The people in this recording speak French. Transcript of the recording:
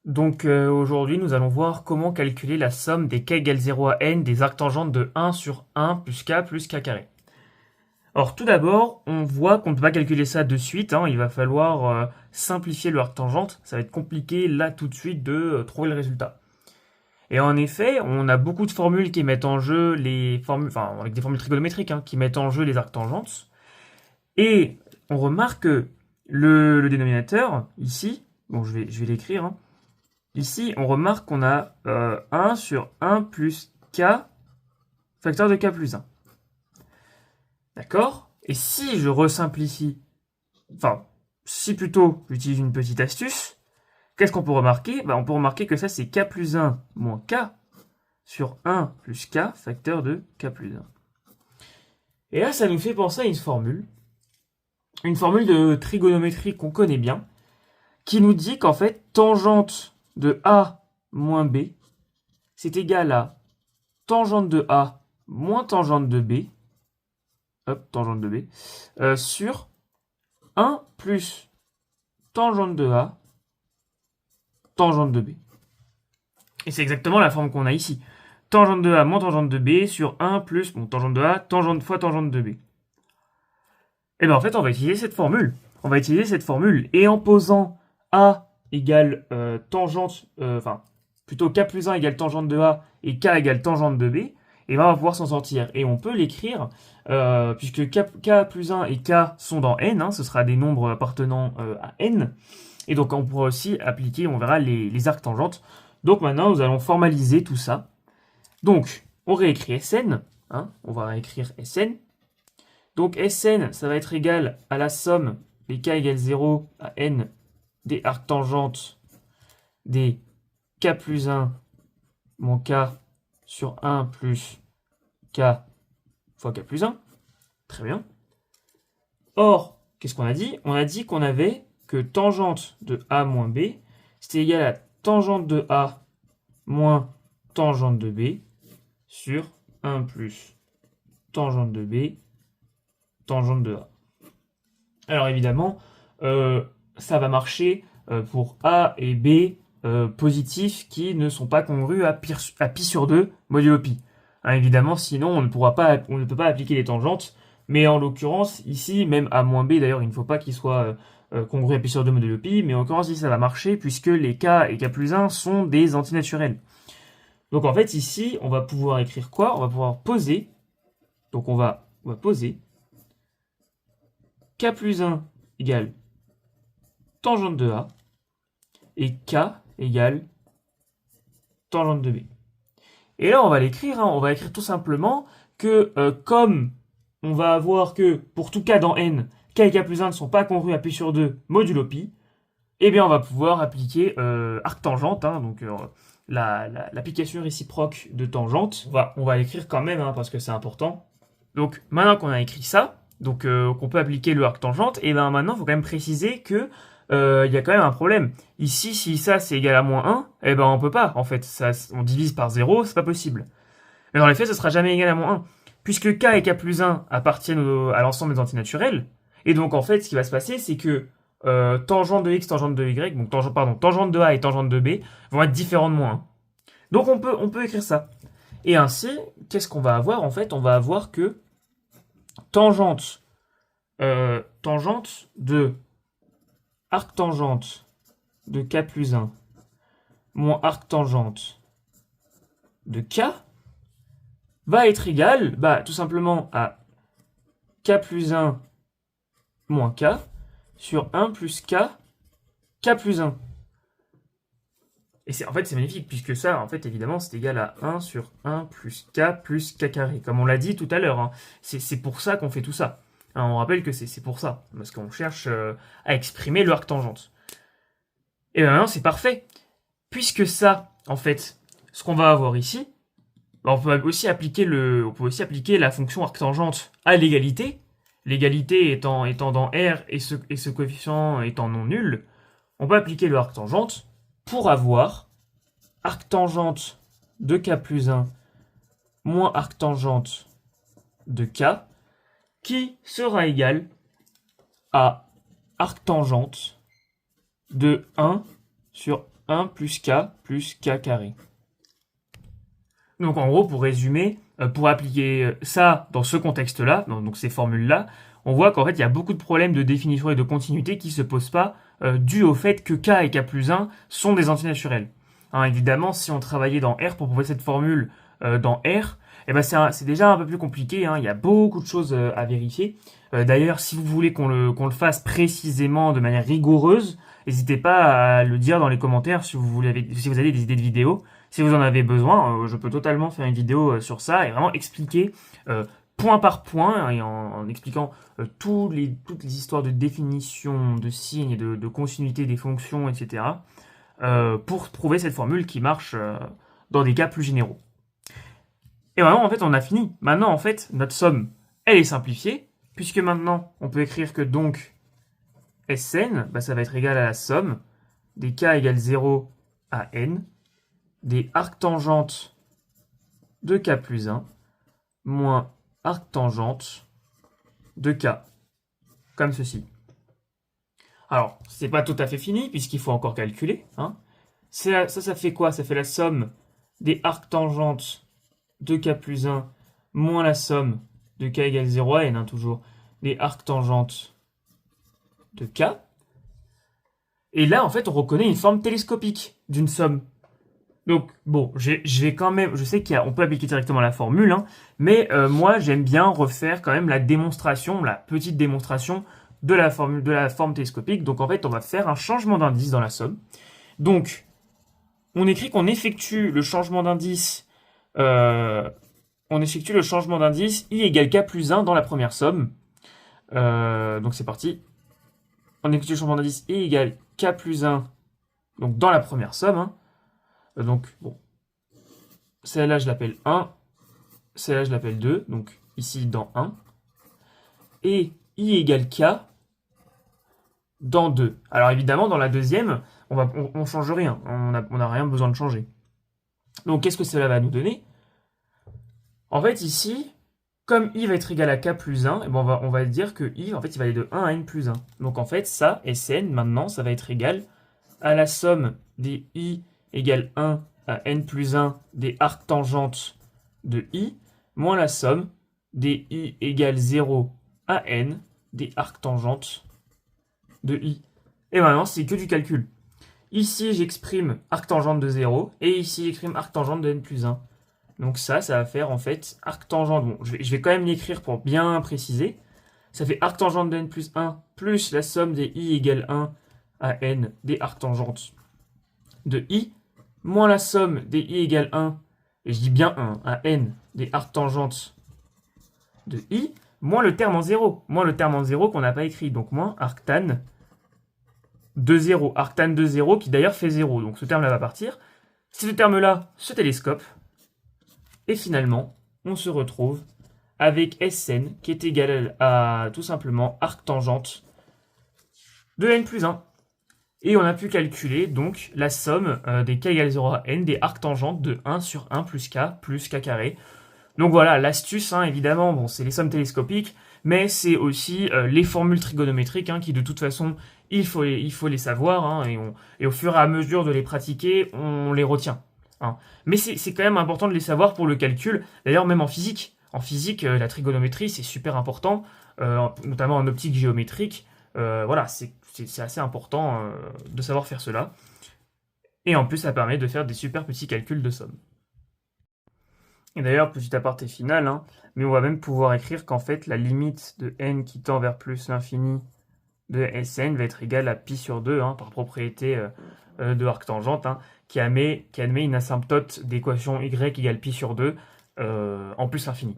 Donc aujourd'hui, nous allons voir comment calculer la somme des k égale 0 à n des arctangentes de 1 sur 1 plus k carré. Alors tout d'abord, on voit qu'on ne peut pas calculer ça de suite, hein, il va falloir simplifier le arctangente, ça va être compliqué là tout de suite de trouver le résultat. Et en effet, on a beaucoup de formules qui mettent en jeu les formules, enfin avec des formules trigonométriques qui mettent en jeu les arctangentes. Et on remarque que le dénominateur, ici, bon je vais l'écrire, hein. Ici, on remarque qu'on a 1 sur 1 plus k facteur de k plus 1. D'accord? Et si je resimplifie, enfin, si plutôt j'utilise une petite astuce, qu'est-ce qu'on peut remarquer? On peut remarquer que ça, c'est k plus 1 moins k sur 1 plus k facteur de k plus 1. Et là, ça nous fait penser à une formule de trigonométrie qu'on connaît bien, qui nous dit qu'en fait, tangente de A moins B, c'est égal à tangente de A moins tangente de B, hop, tangente de B, sur 1 plus tangente de A, tangente de B. Et c'est exactement la forme qu'on a ici. Tangente de A moins tangente de B sur 1 plus, bon, tangente de A, tangente fois tangente de B. Et bien en fait, on va utiliser cette formule. On va utiliser cette formule. Et en posant A égale tangente, enfin, plutôt K plus 1 égale tangente de A et K égale tangente de B, et ben on va pouvoir s'en sortir. Et on peut l'écrire, puisque K plus 1 et K sont dans N, hein, ce sera des nombres appartenant à N. Et donc on pourra aussi appliquer, on verra, les arctangentes. Donc maintenant, nous allons formaliser tout ça. Donc, on réécrit Sn, hein, on va réécrire Sn. Donc Sn, ça va être égal à la somme des k égale 0 à n des arctangentes des k plus 1 moins k sur 1 plus k fois k plus 1. Très bien. Or, qu'est-ce qu'on a dit? On a dit qu'on avait que tangente de a moins b, c'était égal à tangente de a moins tangente de b sur 1 plus tangente de b, tangente de a. Alors évidemment, ça va marcher pour A et B positifs qui ne sont pas congrus à pi sur 2 modulo pi. Hein, évidemment, sinon on ne peut pas appliquer les tangentes, mais en l'occurrence, ici, même A moins B, d'ailleurs, il ne faut pas qu'il soit congru à pi sur 2 modulo pi, mais en l'occurrence, ici, ça va marcher, puisque les k et k plus 1 sont des antinaturels. Donc en fait, ici, on va pouvoir écrire quoi? On va pouvoir poser, donc on va poser k plus 1 égale tangente de A et k égale tangente de B. Et là, on va l'écrire, hein, on va écrire tout simplement que comme on va avoir que pour tout k dans n, k et k plus 1 ne sont pas congrus à pi sur 2 modulo pi, eh bien on va pouvoir appliquer arctangente, hein, donc l'application réciproque de tangente. On va l'écrire quand même, hein, parce que c'est important. Donc maintenant qu'on a écrit ça, donc qu'on peut appliquer le arctangente, et bien maintenant il faut quand même préciser que il y a quand même un problème. Ici, si ça c'est égal à moins 1, eh ben on peut pas, en fait. Ça, on divise par 0, c'est pas possible. Mais dans les faits, ce sera jamais égal à moins 1. Puisque k et k plus 1 appartiennent à l'ensemble des antinaturels. Et donc en fait, ce qui va se passer, c'est que tangente de x, tangente de y, donc tangente de a et tangente de b vont être différents de moins 1. Donc on peut écrire ça. Et ainsi, qu'est-ce qu'on va avoir? En fait, on va avoir que tangente, tangente de arctangente de k plus 1 moins arctangente de k va être égal tout simplement à k plus 1 moins k sur 1 plus k, k plus 1. Et en fait, c'est magnifique, puisque ça, en fait, évidemment, c'est égal à 1 sur 1 plus k carré, comme on l'a dit tout à l'heure. Hein. C'est pour ça qu'on fait tout ça. Hein, on rappelle que c'est pour ça, parce qu'on cherche à exprimer le arctangente. Et bien maintenant, c'est parfait. Puisque ça, en fait, ce qu'on va avoir ici, on peut aussi appliquer la fonction arctangente à l'égalité. L'égalité étant dans R et ce coefficient étant non nul, on peut appliquer le arctangente pour avoir arctangente de k plus 1 moins arctangente de k qui sera égal à arctangente de 1 sur 1 plus k carré. Donc en gros, pour résumer, pour appliquer ça dans ce contexte-là, donc ces formules-là, on voit qu'en fait, il y a beaucoup de problèmes de définition et de continuité qui ne se posent pas dû au fait que k et k plus 1 sont des entités naturelles. Hein, évidemment, si on travaillait dans R pour prouver cette formule dans R, eh ben c'est déjà un peu plus compliqué, hein, il y a beaucoup de choses à vérifier. D'ailleurs, si vous voulez qu'on le fasse précisément de manière rigoureuse, n'hésitez pas à le dire dans les commentaires si vous avez des idées de vidéos. Si vous en avez besoin, je peux totalement faire une vidéo sur ça et vraiment expliquer point par point et en expliquant toutes les histoires de définition, de signes, de continuité des fonctions, etc. Pour prouver cette formule qui marche dans des cas plus généraux. Et vraiment, en fait, on a fini. Maintenant, en fait, notre somme, elle est simplifiée, puisque maintenant, on peut écrire que donc Sn, ça va être égal à la somme des k égale 0 à n, des arctangentes de k plus 1, moins arctangente de k, comme ceci. Alors, c'est pas tout à fait fini, puisqu'il faut encore calculer. Hein. Ça fait quoi? Ça fait la somme des arctangentes de k plus 1, moins la somme de k égale 0 à n, hein, toujours, des arctangentes de k. Et là, en fait, on reconnaît une forme télescopique d'une somme. Donc, bon, je vais quand même, je sais qu'on peut appliquer directement la formule, hein, mais moi, j'aime bien refaire quand même la démonstration, la petite démonstration de la forme télescopique. Donc, en fait, on va faire un changement d'indice dans la somme. Donc, on écrit qu'on effectue le changement d'indice, I égale k plus 1 dans la première somme. Donc, c'est parti. On effectue le changement d'indice I égale k plus 1, donc dans la première somme, hein. Donc, bon, celle-là, je l'appelle 1. Celle-là, je l'appelle 2. Donc, ici, dans 1. Et I égale K dans 2. Alors, évidemment, dans la deuxième, on change rien. On n'a rien besoin de changer. Donc, qu'est-ce que cela va nous donner? En fait, ici, comme I va être égal à K plus 1, on va dire que I, en fait, il va aller de 1 à N plus 1. Donc, en fait, ça, Sn, maintenant, ça va être égal à la somme des I égale 1 à n plus 1 des arctangentes de i, moins la somme des i égale 0 à n des arctangentes de i. Et maintenant, c'est que du calcul. Ici, j'exprime arctangente de 0, et ici, j'exprime arctangente de n plus 1. Donc ça va faire en fait arctangente. Bon, je vais quand même l'écrire pour bien préciser. Ça fait arctangente de n plus 1 plus la somme des i égale 1 à n des arctangentes de i, moins la somme des i égale 1, et je dis bien 1, à n des arctangentes de i, moins le terme en 0. Moins le terme en 0 qu'on n'a pas écrit. Donc moins arctan de 0. Arctan de 0 qui d'ailleurs fait 0. Donc ce terme-là va partir. Si ce terme-là se télescope, et finalement, on se retrouve avec Sn qui est égal à tout simplement arctangente de n plus 1. Et on a pu calculer donc la somme des k égale 0 à n des arctangentes de 1 sur 1 plus k carré. Donc voilà, l'astuce, hein, évidemment, bon, c'est les sommes télescopiques, mais c'est aussi les formules trigonométriques, hein, qui de toute façon, il faut les savoir, hein, et au fur et à mesure de les pratiquer, on les retient. Hein. Mais c'est quand même important de les savoir pour le calcul, d'ailleurs même en physique. En physique, la trigonométrie, c'est super important, notamment en optique géométrique. Voilà, c'est assez important de savoir faire cela. Et en plus, ça permet de faire des super petits calculs de somme. Et d'ailleurs, petit aparté final, hein, mais on va même pouvoir écrire qu'en fait, la limite de n qui tend vers plus l'infini de Sn va être égale à pi sur 2, hein, par propriété de arctangente, hein, qui admet une asymptote d'équation y égale pi sur 2 en plus infini.